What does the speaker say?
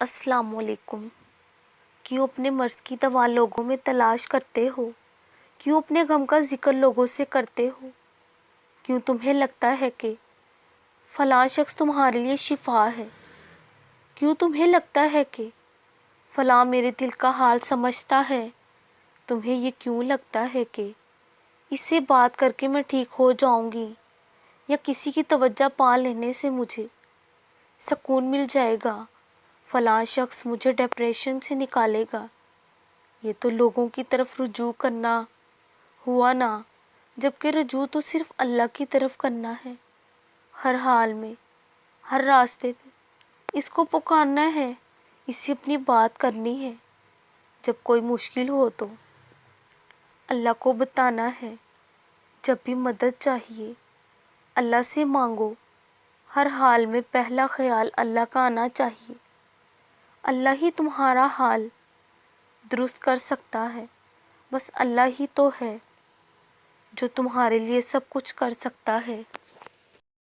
السلام علیکم۔ کیوں اپنے مرض کی دوا لوگوں میں تلاش کرتے ہو؟ کیوں اپنے غم کا ذکر لوگوں سے کرتے ہو؟ کیوں تمہیں لگتا ہے کہ فلاں شخص تمہارے لیے شفا ہے؟ کیوں تمہیں لگتا ہے کہ فلاں میرے دل کا حال سمجھتا ہے؟ تمہیں یہ کیوں لگتا ہے کہ اس سے بات کر کے میں ٹھیک ہو جاؤں گی، یا کسی کی توجہ پا لینے سے مجھے سکون مل جائے گا، فلاں شخص مجھے ڈپریشن سے نکالے گا؟ یہ تو لوگوں کی طرف رجوع کرنا ہوا نا، جبکہ رجوع تو صرف اللہ کی طرف کرنا ہے۔ ہر حال میں، ہر راستے پہ اس کو پکارنا ہے، اسے اپنی بات کرنی ہے۔ جب کوئی مشکل ہو تو اللہ کو بتانا ہے۔ جب بھی مدد چاہیے اللہ سے مانگو۔ ہر حال میں پہلا خیال اللہ کا آنا چاہیے۔ اللہ ہی تمہارا حال درست کر سکتا ہے۔ بس اللہ ہی تو ہے جو تمہارے لیے سب کچھ کر سکتا ہے۔